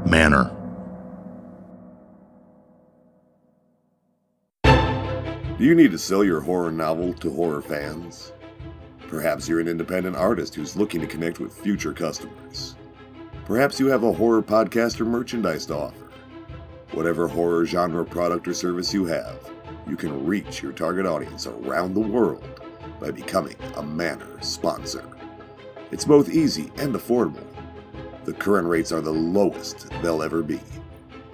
Manor. Do you need to sell your horror novel to horror fans? Perhaps you're an independent artist who's looking to connect with future customers. Perhaps you have a horror podcast or merchandise to offer. Whatever horror genre product or service you have, you can reach your target audience around the world by becoming a Manor sponsor. It's both easy and affordable. The current rates are the lowest they'll ever be.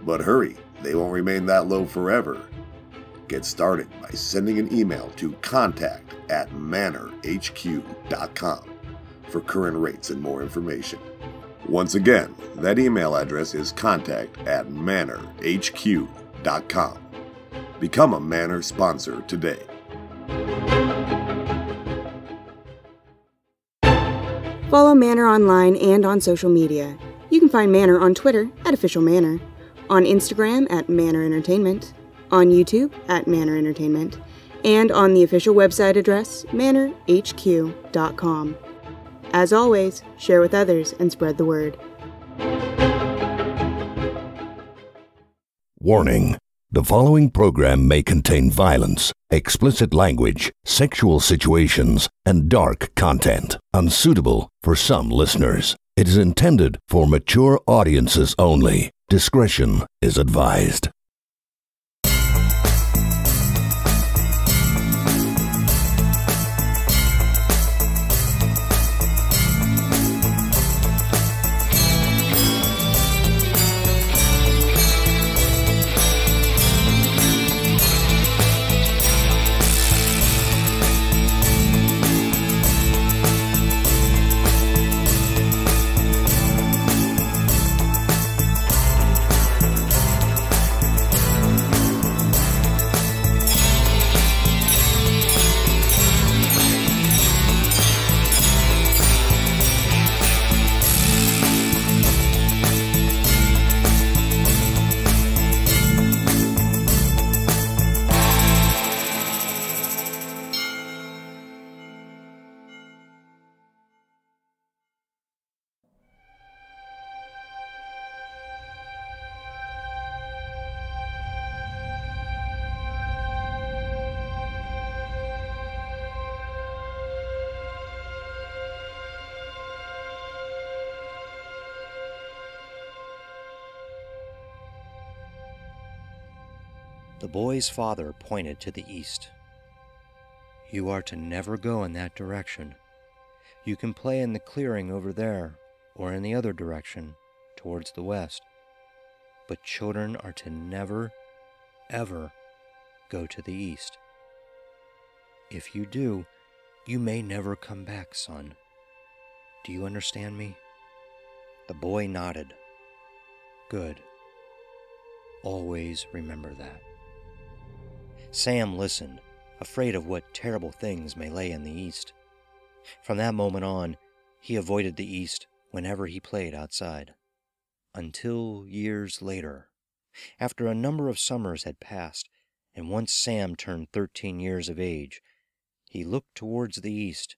But hurry, they won't remain that low forever. Get started by sending an email to contact@manorhq.com for current rates and more information. Once again, that email address is contact@manorhq.com. Become a Manor sponsor today. Follow Manor online and on social media. You can find Manor on Twitter @OfficialManor, on Instagram @Manor Entertainment, on YouTube @Manor Entertainment, and on the official website address manorhq.com. As always, share with others and spread the word. Warning: the following program may contain violence, explicit language, sexual situations, and dark content, unsuitable for some listeners. It is intended for mature audiences only. Discretion is advised. The boy's father pointed to the east. "You are to never go in that direction. You can play in the clearing over there, or in the other direction, towards the west. But children are to never, ever go to the east. If you do, you may never come back, son. Do you understand me?" The boy nodded. "Good. Always remember that." Sam listened, afraid of what terrible things may lay in the east. From that moment on, he avoided the east whenever he played outside. Until years later, after a number of summers had passed, and once Sam turned 13 years of age, he looked towards the east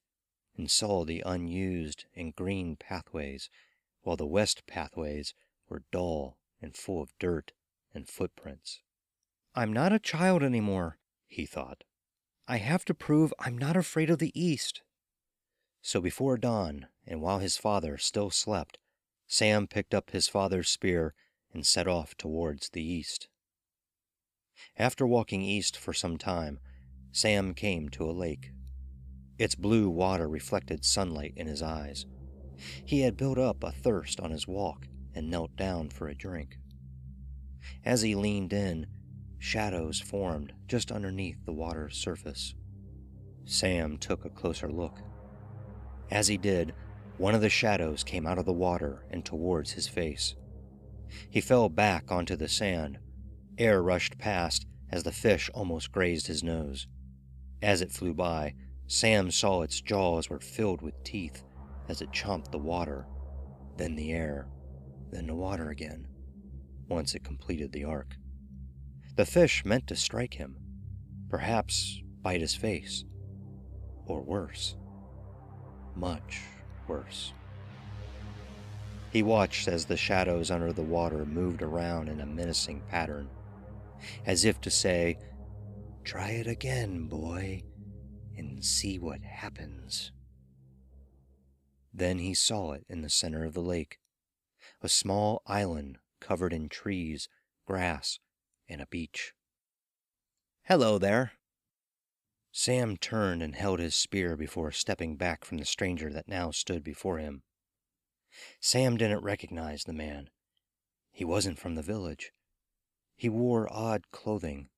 and saw the unused and green pathways, while the west pathways were dull and full of dirt and footprints. "I'm not a child anymore," he thought. "I have to prove I'm not afraid of the east." So before dawn, and while his father still slept, Sam picked up his father's spear and set off towards the east. After walking east for some time, Sam came to a lake. Its blue water reflected sunlight in his eyes. He had built up a thirst on his walk and knelt down for a drink. As he leaned in, shadows formed just underneath the water's surface. Sam took a closer look. As he did, one of the shadows came out of the water and towards his face. He fell back onto the sand. Air rushed past as the fish almost grazed his nose. As it flew by, Sam saw its jaws were filled with teeth as it chomped the water, then the air, then the water again, once it completed the arc. The fish meant to strike him, perhaps bite his face, or worse, much worse. He watched as the shadows under the water moved around in a menacing pattern, as if to say, "Try it again, boy, and see what happens." Then he saw it in the center of the lake, a small island covered in trees, grass, and a beach. "Hello there." Sam turned and held his spear before stepping back from the stranger that now stood before him. Sam didn't recognize the man. He wasn't from the village. He wore odd clothing.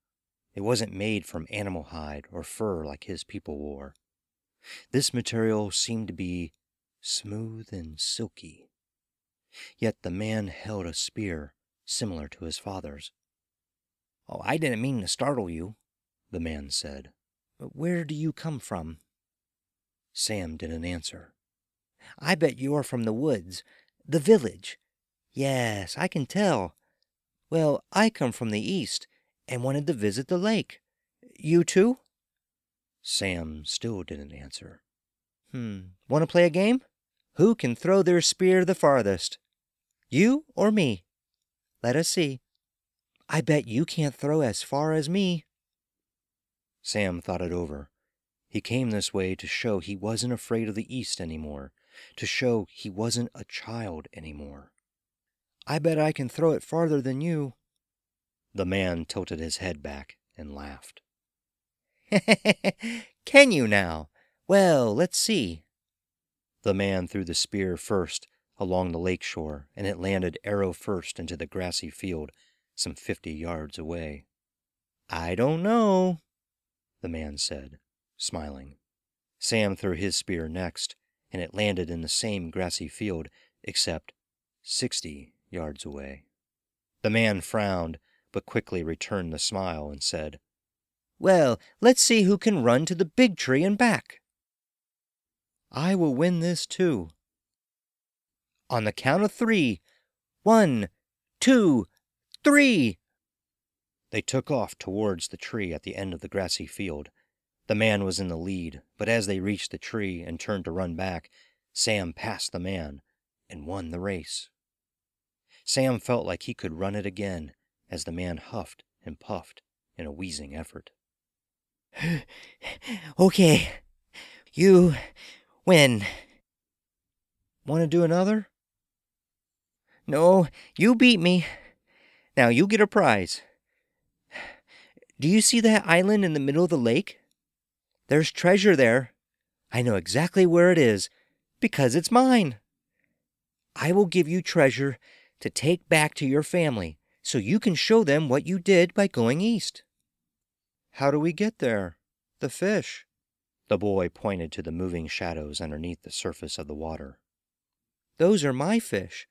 It wasn't made from animal hide or fur like his people wore. This material seemed to be smooth and silky. Yet the man held a spear similar to his father's. "Oh, I didn't mean to startle you," the man said. "But where do you come from?" Sam didn't answer. "I bet you're from the woods, the village." "Yes, I can tell." "Well, I come from the east and wanted to visit the lake. You too?" Sam still didn't answer. Want to play a game? Who can throw their spear the farthest? You or me? Let us see. I bet you can't throw as far as me." Sam thought it over. He came this way to show he wasn't afraid of the east anymore, to show he wasn't a child anymore. "I bet I can throw it farther than you." The man tilted his head back and laughed. "Can you now? Well, let's see." The man threw the spear first along the lake shore, and it landed arrow first into the grassy field some 50 yards away. "I don't know," the man said, smiling. Sam threw his spear next, and it landed in the same grassy field, except 60 yards away. The man frowned, but quickly returned the smile and said, "Well, let's see who can run to the big tree and back." "I will win this too." "On the count of 3. 1, 2, 3. They took off towards the tree at the end of the grassy field. The man was in the lead, but as they reached the tree and turned to run back, Sam passed the man and won the race. Sam felt like he could run it again as the man huffed and puffed in a wheezing effort. "Okay, you win." "Want to do another?" "No, you beat me. Now you get a prize. Do you see that island in the middle of the lake? There's treasure there. I know exactly where it is, because it's mine. I will give you treasure to take back to your family, so you can show them what you did by going east." "How do we get there? The fish?" The boy pointed to the moving shadows underneath the surface of the water. "Those are my fish.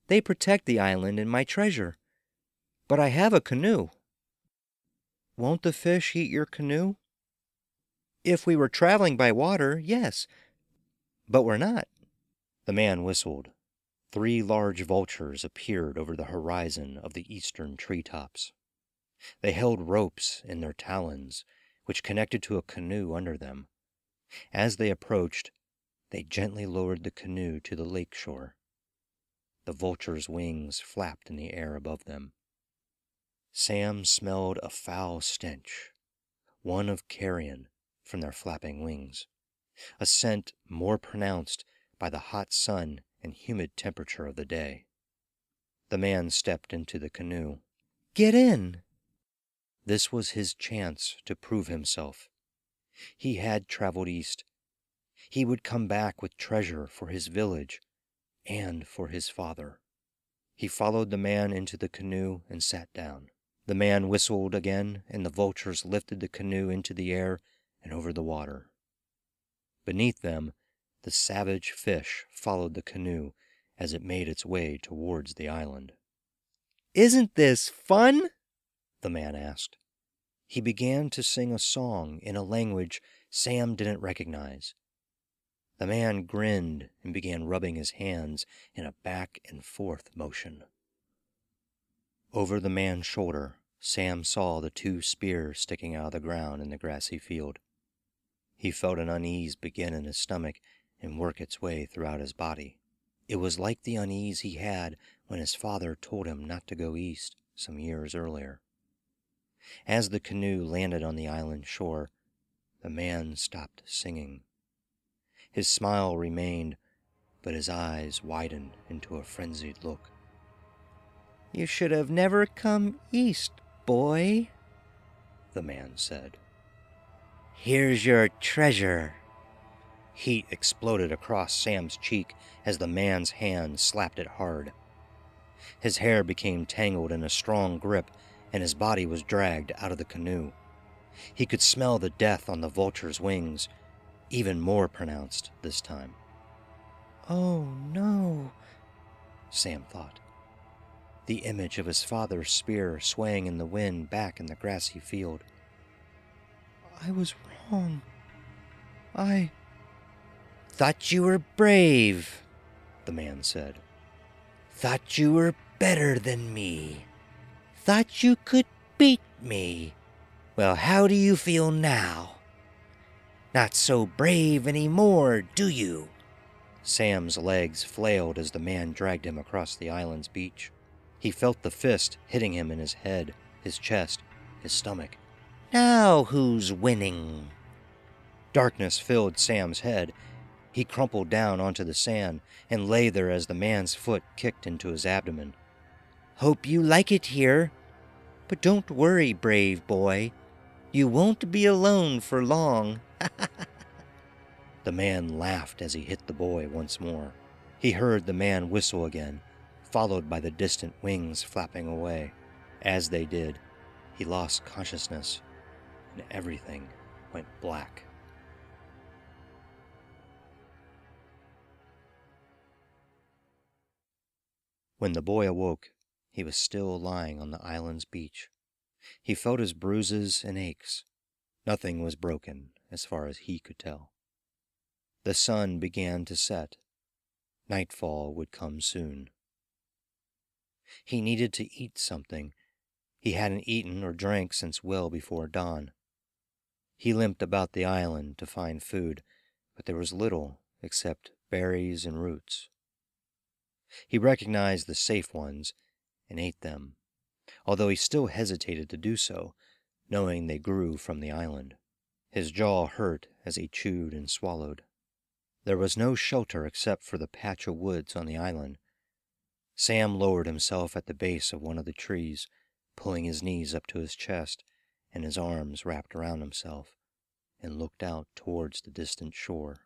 They protect the island and my treasure. But I have a canoe." "Won't the fish eat your canoe?" "If we were traveling by water, yes. But we're not." The man whistled. 3 large vultures appeared over the horizon of the eastern treetops. They held ropes in their talons, which connected to a canoe under them. As they approached, they gently lowered the canoe to the lake shore. The vultures' wings flapped in the air above them. Sam smelled a foul stench, one of carrion, from their flapping wings, a scent more pronounced by the hot sun and humid temperature of the day. The man stepped into the canoe. "Get in!" This was his chance to prove himself. He had traveled east. He would come back with treasure for his village and for his father. He followed the man into the canoe and sat down. The man whistled again, and the vultures lifted the canoe into the air and over the water. Beneath them, the savage fish followed the canoe as it made its way towards the island. "Isn't this fun?" the man asked. He began to sing a song in a language Sam didn't recognize. The man grinned and began rubbing his hands in a back and forth motion. Over the man's shoulder, Sam saw the 2 spears sticking out of the ground in the grassy field. He felt an unease begin in his stomach and work its way throughout his body. It was like the unease he had when his father told him not to go east some years earlier. As the canoe landed on the island shore, the man stopped singing. His smile remained, but his eyes widened into a frenzied look. "You should have never come east, boy," the man said. "Here's your treasure." Heat exploded across Sam's cheek as the man's hand slapped it hard. His hair became tangled in a strong grip, and his body was dragged out of the canoe. He could smell the death on the vulture's wings, even more pronounced this time. "Oh, no," Sam thought. The image of his father's spear swaying in the wind back in the grassy field. "I was wrong. I thought you were brave," the man said. "Thought you were better than me. Thought you could beat me. Well, how do you feel now? Not so brave anymore, do you?" Sam's legs flailed as the man dragged him across the island's beach. He felt the fist hitting him in his head, his chest, his stomach. "Now who's winning?" Darkness filled Sam's head. He crumpled down onto the sand and lay there as the man's foot kicked into his abdomen. "Hope you like it here. But don't worry, brave boy. You won't be alone for long." The man laughed as he hit the boy once more. He heard the man whistle again, followed by the distant wings flapping away. As they did, he lost consciousness, and everything went black. When the boy awoke, he was still lying on the island's beach. He felt his bruises and aches. Nothing was broken, as far as he could tell. The sun began to set. Nightfall would come soon. He needed to eat something. He hadn't eaten or drank since well before dawn. He limped about the island to find food, but there was little except berries and roots. He recognized the safe ones and ate them, although he still hesitated to do so, knowing they grew from the island. His jaw hurt as he chewed and swallowed. There was no shelter except for the patch of woods on the island. Sam lowered himself at the base of one of the trees, pulling his knees up to his chest and his arms wrapped around himself, and looked out towards the distant shore.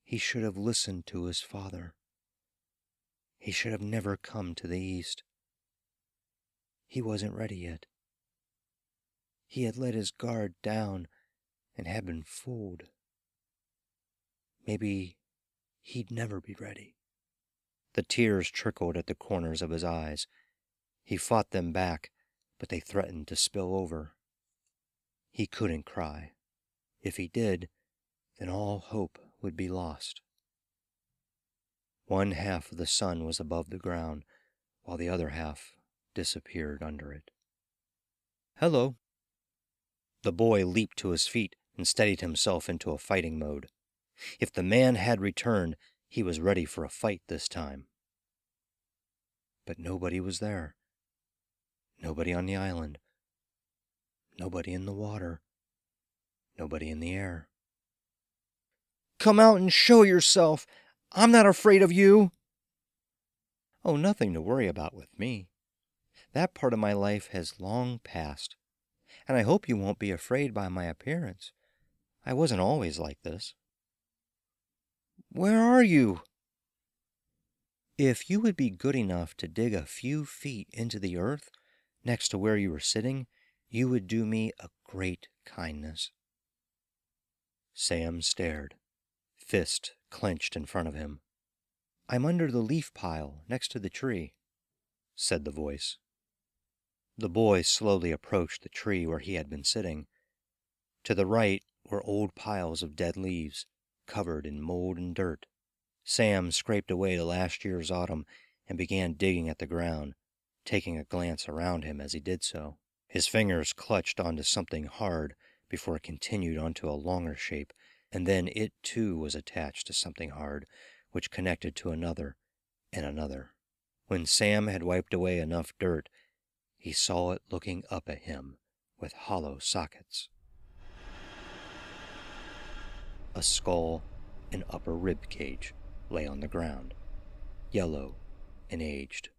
He should have listened to his father. He should have never come to the east. He wasn't ready yet. He had let his guard down and had been fooled. Maybe he'd never be ready. The tears trickled at the corners of his eyes. He fought them back, but they threatened to spill over. He couldn't cry. If he did, then all hope would be lost. One half of the sun was above the ground, while the other half disappeared under it. "Hello." The boy leaped to his feet and steadied himself into a fighting mode. If the man had returned, he was ready for a fight this time. But nobody was there. Nobody on the island. Nobody in the water. Nobody in the air. "Come out and show yourself! I'm not afraid of you!" "Oh, nothing to worry about with me. That part of my life has long passed, and I hope you won't be afraid by my appearance. I wasn't always like this." "Where are you?" "If you would be good enough to dig a few feet into the earth next to where you were sitting, you would do me a great kindness." Sam stared, fist clenched in front of him. "I'm under the leaf pile next to the tree," said the voice. The boy slowly approached the tree where he had been sitting. To the right were old piles of dead leaves, covered in mold and dirt. Sam scraped away the last year's autumn and began digging at the ground, taking a glance around him as he did so. His fingers clutched onto something hard before it continued onto a longer shape, and then it too was attached to something hard, which connected to another and another. When Sam had wiped away enough dirt, he saw it looking up at him with hollow sockets. A skull and upper rib cage lay on the ground, yellow and aged.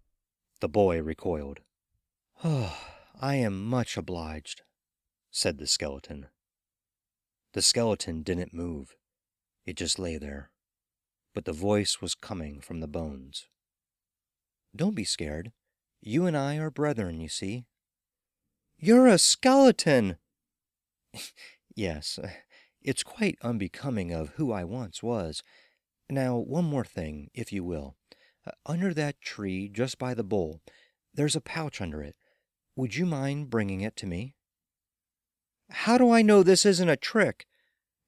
The boy recoiled. "Oh, I am much obliged," said the skeleton. The skeleton didn't move. It just lay there. But the voice was coming from the bones. "Don't be scared. You and I are brethren, you see." "You're a skeleton!" "Yes, it's quite unbecoming of who I once was. Now, one more thing, if you will. Under that tree, just by the bowl, there's a pouch under it. Would you mind bringing it to me?" "How do I know this isn't a trick?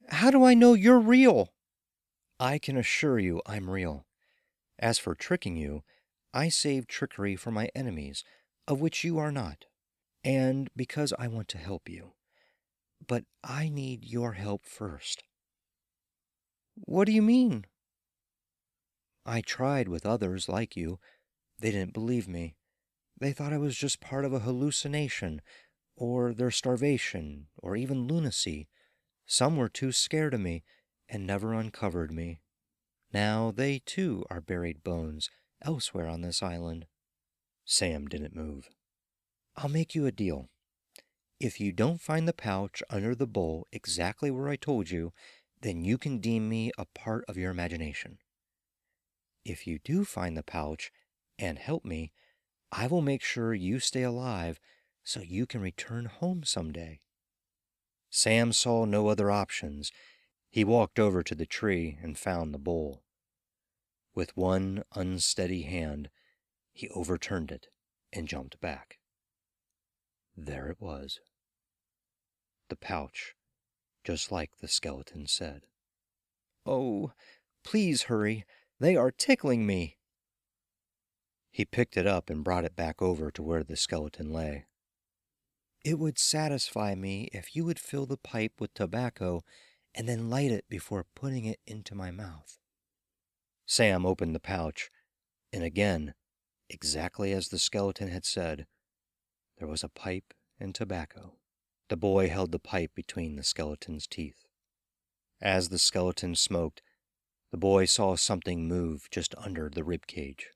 How do I know you're real?" "I can assure you I'm real. As for tricking you, I save trickery for my enemies, of which you are not, and because I want to help you. But I need your help first." "What do you mean?" "I tried with others like you. They didn't believe me. They thought I was just part of a hallucination, or their starvation, or even lunacy. Some were too scared of me and never uncovered me. Now they, too, are buried bones elsewhere on this island." Sam didn't move. "I'll make you a deal. If you don't find the pouch under the bowl exactly where I told you, then you can deem me a part of your imagination. If you do find the pouch and help me, I will make sure you stay alive so you can return home someday." Sam saw no other options. He walked over to the tree and found the bowl. With one unsteady hand, he overturned it and jumped back. There it was. The pouch, just like the skeleton said. "Oh, please hurry. They are tickling me." He picked it up and brought it back over to where the skeleton lay. "It would satisfy me if you would fill the pipe with tobacco and then light it before putting it into my mouth." Sam opened the pouch, and again, exactly as the skeleton had said, there was a pipe and tobacco. The boy held the pipe between the skeleton's teeth. As the skeleton smoked, the boy saw something move just under the rib cage.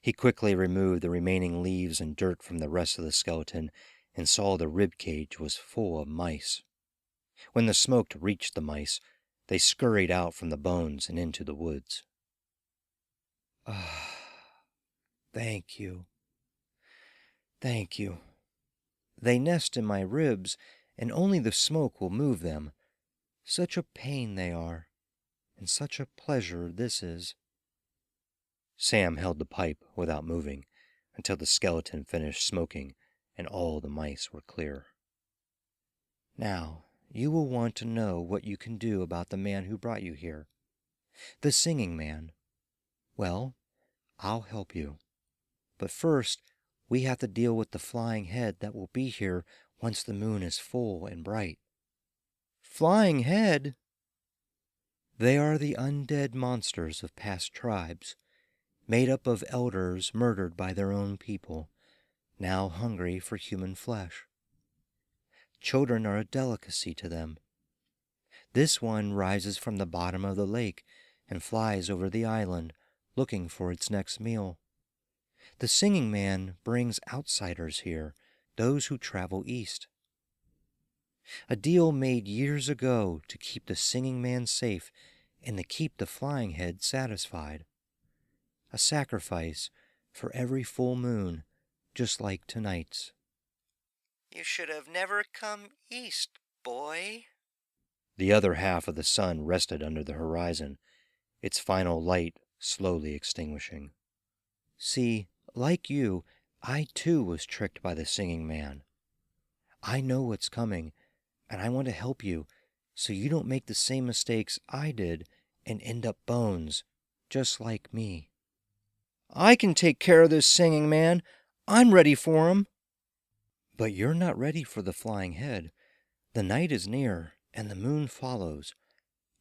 He quickly removed the remaining leaves and dirt from the rest of the skeleton and saw the rib cage was full of mice. When the smoke reached the mice, they scurried out from the bones and into the woods. "Ah, thank you. Thank you. They nest in my ribs, and only the smoke will move them. Such a pain they are, and such a pleasure this is." Sam held the pipe without moving until the skeleton finished smoking and all the mice were clear. "Now, you will want to know what you can do about the man who brought you here. The singing man. Well, I'll help you. But first, we have to deal with the flying head that will be here once the moon is full and bright." "Flying head?" "They are the undead monsters of past tribes, made up of elders murdered by their own people, now hungry for human flesh. Children are a delicacy to them. This one rises from the bottom of the lake and flies over the island, looking for its next meal. The singing man brings outsiders here, those who travel east. A deal made years ago to keep the singing man safe and to keep the flying head satisfied. A sacrifice for every full moon, just like tonight's." "You should have never come east, boy." The other half of the sun rested under the horizon, its final light slowly extinguishing. "See, like you, I too was tricked by the singing man. I know what's coming, and I want to help you so you don't make the same mistakes I did and end up bones, just like me." "I can take care of this singing man. I'm ready for him." "But you're not ready for the flying head. The night is near, and the moon follows.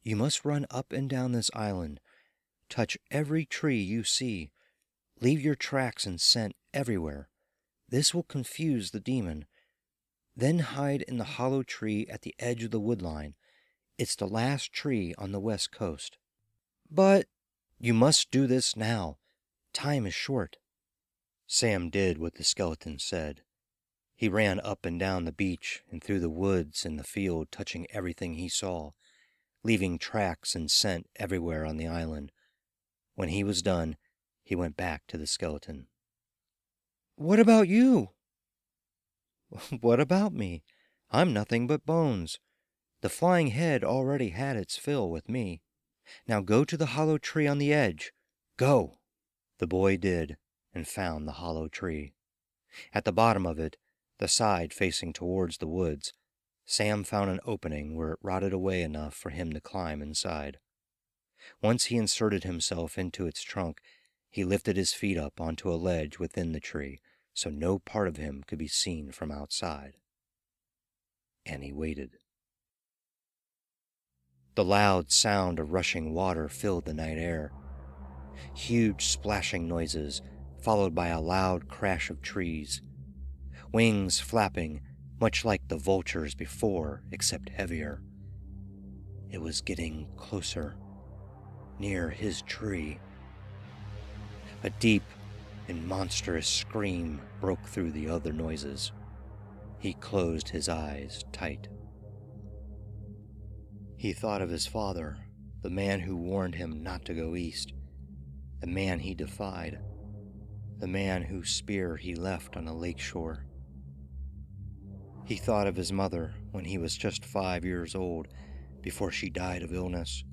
You must run up and down this island. Touch every tree you see. Leave your tracks and scent everywhere. This will confuse the demon. Then hide in the hollow tree at the edge of the woodline. It's the last tree on the west coast. But you must do this now. Time is short. Sam did what the skeleton said. He ran up and down the beach and through the woods and the field, touching everything he saw, leaving tracks and scent everywhere on the island. When he was done, he went back to the skeleton. "What about you?" "What about me? I'm nothing but bones. The flying head already had its fill with me. Now go to the hollow tree on the edge. Go!" The boy did, and found the hollow tree. At the bottom of it, the side facing towards the woods, Sam found an opening where it rotted away enough for him to climb inside. Once he inserted himself into its trunk, he lifted his feet up onto a ledge within the tree so no part of him could be seen from outside. And he waited. The loud sound of rushing water filled the night air. Huge splashing noises, followed by a loud crash of trees. Wings flapping, much like the vultures before, except heavier. It was getting closer, near his tree. A deep and monstrous scream broke through the other noises. He closed his eyes tight. He thought of his father, the man who warned him not to go east, the man he defied, the man whose spear he left on a lake shore. He thought of his mother when he was just 5 years old, before she died of illness.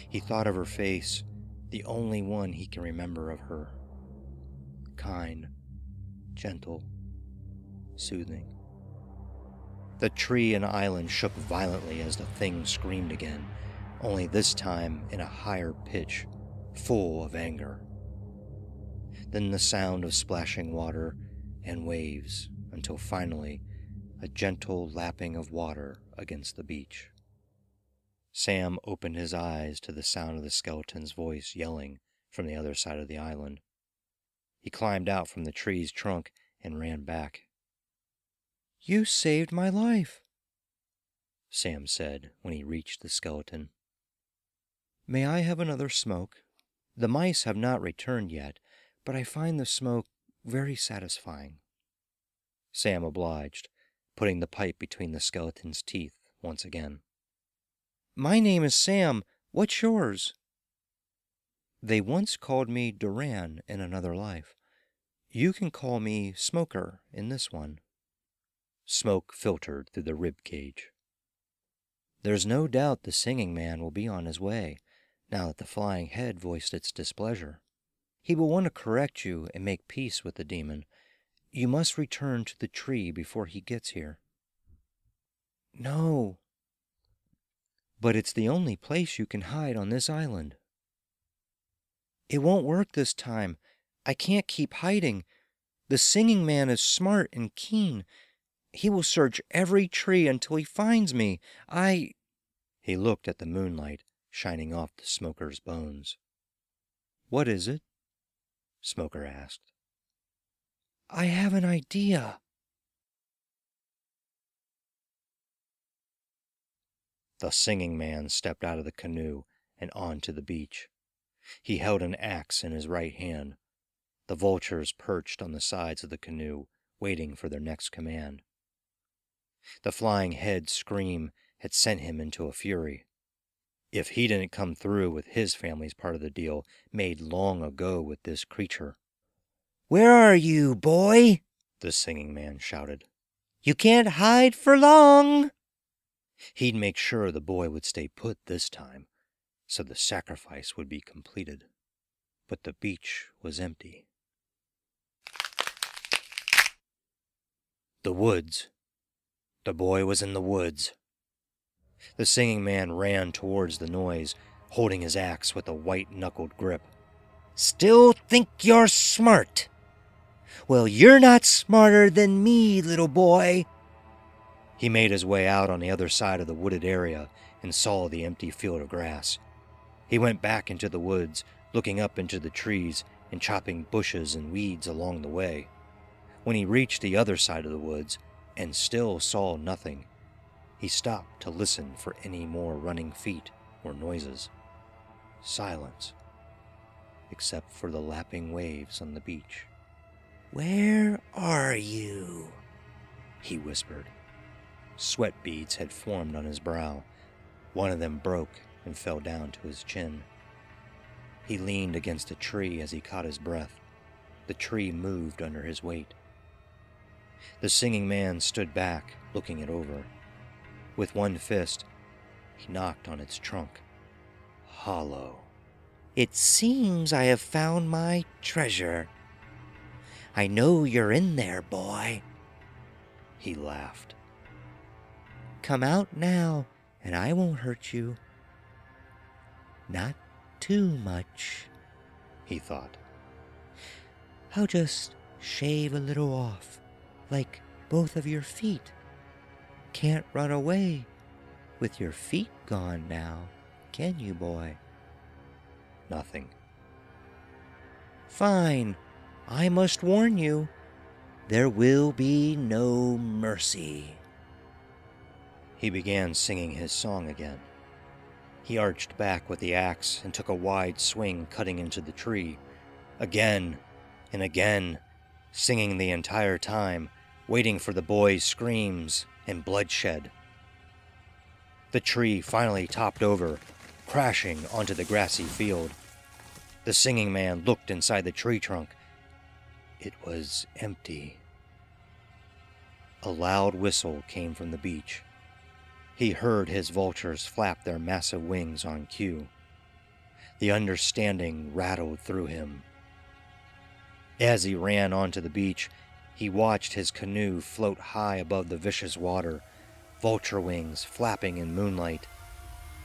He thought of her face, the only one he can remember of her. Kind, gentle, soothing. The tree and island shook violently as the thing screamed again, only this time in a higher pitch, full of anger. Then the sound of splashing water and waves, until finally a gentle lapping of water against the beach. Sam opened his eyes to the sound of the skeleton's voice yelling from the other side of the island. He climbed out from the tree's trunk and ran back. "You saved my life," Sam said when he reached the skeleton. "May I have another smoke? The mice have not returned yet, but I find the smoke very satisfying." Sam obliged, putting the pipe between the skeleton's teeth once again. "My name is Sam. What's yours?" "They once called me Duran in another life. You can call me Smoker in this one." Smoke filtered through the rib cage. "There's no doubt the singing man will be on his way, now that the flying head voiced its displeasure. He will want to correct you and make peace with the demon. You must return to the tree before he gets here." "No." "But it's the only place you can hide on this island." "It won't work this time. I can't keep hiding. The singing man is smart and keen. He will search every tree until he finds me. He looked at the moonlight shining off the smoker's bones. "What is it?" Smoker asked. "I have an idea." The singing man stepped out of the canoe and onto the beach. He held an axe in his right hand. The vultures perched on the sides of the canoe, waiting for their next command. The flying head scream had sent him into a fury. If he didn't come through with his family's part of the deal made long ago with this creature. "Where are you, boy?" the singing man shouted. "You can't hide for long." He'd make sure the boy would stay put this time, so the sacrifice would be completed. But the beach was empty. The woods. The boy was in the woods. The singing man ran towards the noise, holding his axe with a white-knuckled grip. "Still think you're smart? Well, you're not smarter than me, little boy." He made his way out on the other side of the wooded area and saw the empty field of grass. He went back into the woods, looking up into the trees and chopping bushes and weeds along the way. When he reached the other side of the woods and still saw nothing, he stopped to listen for any more running feet or noises. Silence, except for the lapping waves on the beach. "Where are you?" he whispered. Sweat beads had formed on his brow. One of them broke and fell down to his chin. He leaned against a tree as he caught his breath. The tree moved under his weight. The singing man stood back, looking it over. With one fist, he knocked on its trunk. Hollow. "It seems I have found my treasure. I know you're in there, boy." He laughed. "Come out now, and I won't hurt you. Not too much," he thought. "I'll just shave a little off, like both of your feet. Can't run away with your feet gone now, can you, boy?" Nothing. "Fine. I must warn you, there will be no mercy." He began singing his song again. He arched back with the axe and took a wide swing, cutting into the tree. Again and again, singing the entire time, waiting for the boy's screams and bloodshed. The tree finally topped over, crashing onto the grassy field. The singing man looked inside the tree trunk. It was empty. A loud whistle came from the beach. He heard his vultures flap their massive wings on cue. The understanding rattled through him. As he ran onto the beach, he watched his canoe float high above the vicious water, vulture wings flapping in moonlight.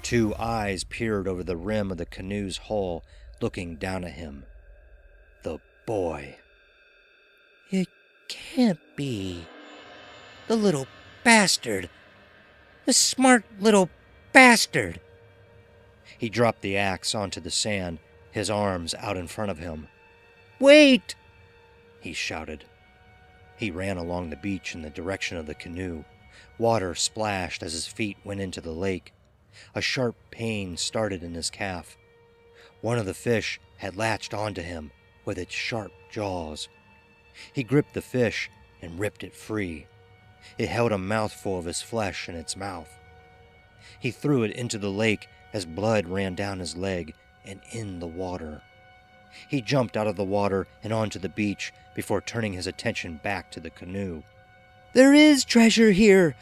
Two eyes peered over the rim of the canoe's hull, looking down at him. The boy. "It can't be. The little bastard. The smart little bastard." He dropped the axe onto the sand, his arms out in front of him. "Wait!" he shouted. He ran along the beach in the direction of the canoe. Water splashed as his feet went into the lake. A sharp pain started in his calf. One of the fish had latched onto him with its sharp jaws. He gripped the fish and ripped it free. It held a mouthful of his flesh in its mouth. He threw it into the lake as blood ran down his leg and in the water. He jumped out of the water and onto the beach before turning his attention back to the canoe. "There is treasure here.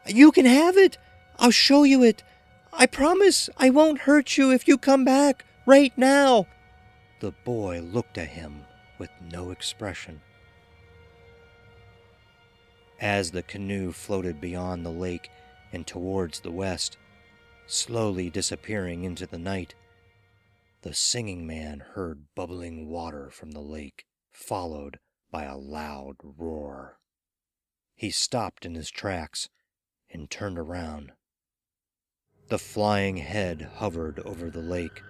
You can have it. I'll show you it. I promise I won't hurt you if you come back right now." The boy looked at him with no expression. As the canoe floated beyond the lake and towards the west, slowly disappearing into the night, the singing man heard bubbling water from the lake, followed by a loud roar. He stopped in his tracks and turned around. The flying head hovered over the lake.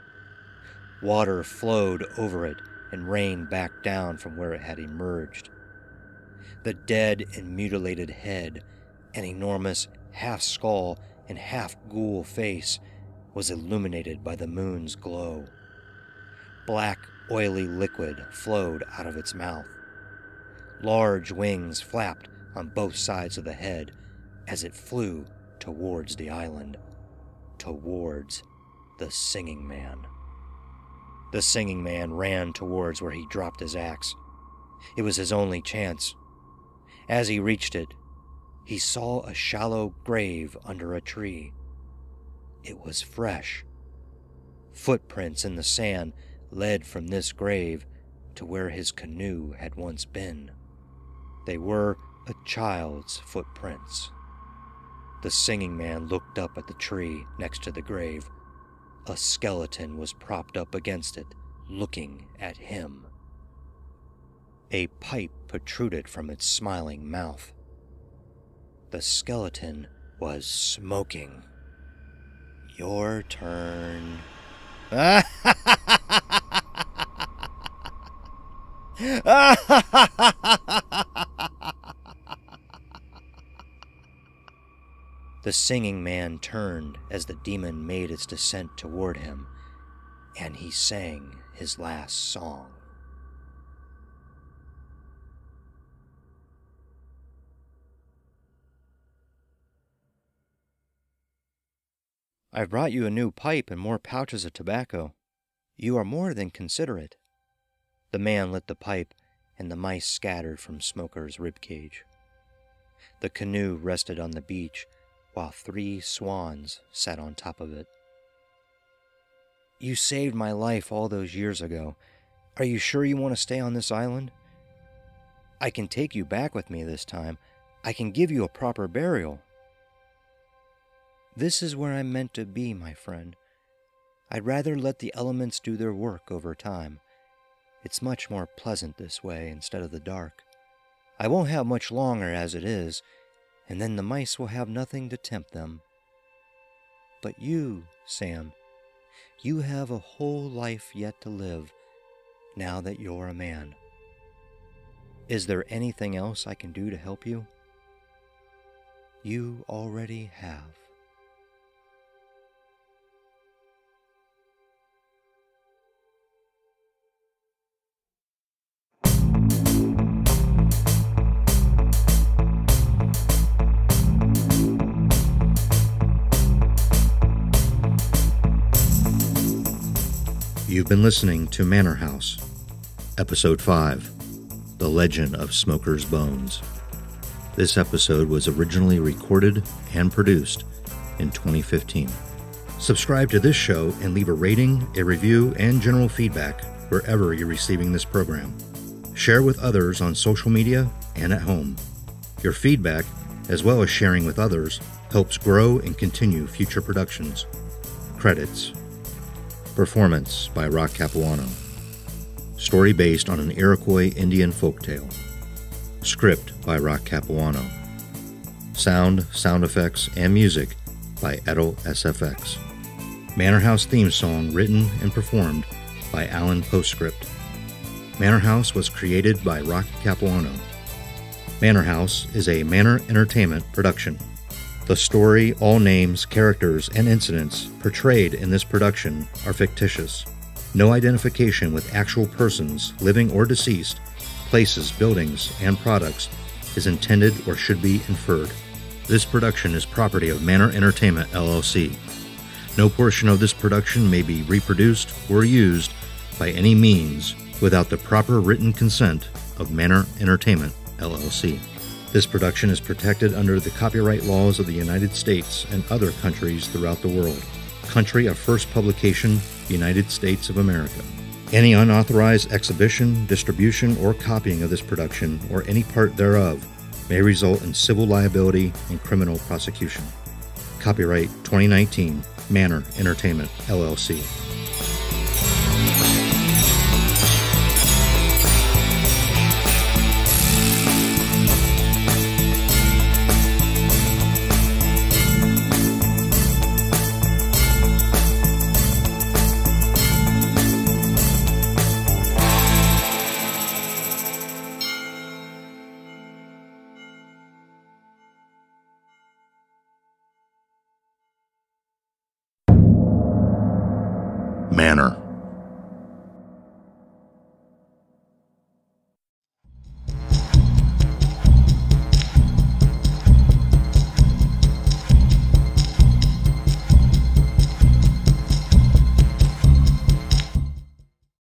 Water flowed over it and rained back down from where it had emerged. The dead and mutilated head, an enormous half-skull and half-ghoul face, was illuminated by the moon's glow. Black, oily liquid flowed out of its mouth. Large wings flapped on both sides of the head as it flew towards the island, towards the singing man. The singing man ran towards where he dropped his axe. It was his only chance. As he reached it, he saw a shallow grave under a tree. It was fresh. Footprints in the sand led from this grave to where his canoe had once been. They were a child's footprints. The singing man looked up at the tree next to the grave. A skeleton was propped up against it, looking at him. A pipe protruded from its smiling mouth. The skeleton was smoking. "Your turn," The singing man turned as the demon made its descent toward him, and he sang his last song. I've brought you a new pipe and more pouches of tobacco. You are more than considerate. The man lit the pipe, and the mice scattered from Smoker's ribcage. The canoe rested on the beach, while 3 swans sat on top of it. You saved my life all those years ago. Are you sure you want to stay on this island? I can take you back with me this time. I can give you a proper burial. This is where I'm meant to be, my friend. I'd rather let the elements do their work over time. It's much more pleasant this way instead of the dark. I won't have much longer as it is, and then the mice will have nothing to tempt them. But you, Sam, you have a whole life yet to live, now that you're a man. Is there anything else I can do to help you? You already have. You've been listening to Manor House, Episode 5, The Legend of Smoker's Bones. This episode was originally recorded and produced in 2015. Subscribe to this show and leave a rating, a review, and general feedback wherever you're receiving this program. Share with others on social media and at home. Your feedback, as well as sharing with others, helps grow and continue future productions. Credits. Performance by Rock Capuano. Story based on an Iroquois Indian folktale. Script by Rock Capuano. Sound effects, and music by Edel SFX. Manor House theme song written and performed by Alan Postscript. Manor House was created by Rock Capuano. Manor House is a Manor Entertainment production. The story, all names, characters, and incidents portrayed in this production are fictitious. No identification with actual persons, living or deceased, places, buildings, and products is intended or should be inferred. This production is property of Manor Entertainment, LLC. No portion of this production may be reproduced or used by any means without the proper written consent of Manor Entertainment, LLC. This production is protected under the copyright laws of the United States and other countries throughout the world. Country of first publication, United States of America. Any unauthorized exhibition, distribution, or copying of this production, or any part thereof, may result in civil liability and criminal prosecution. Copyright 2019, Manor Entertainment, LLC. Manor.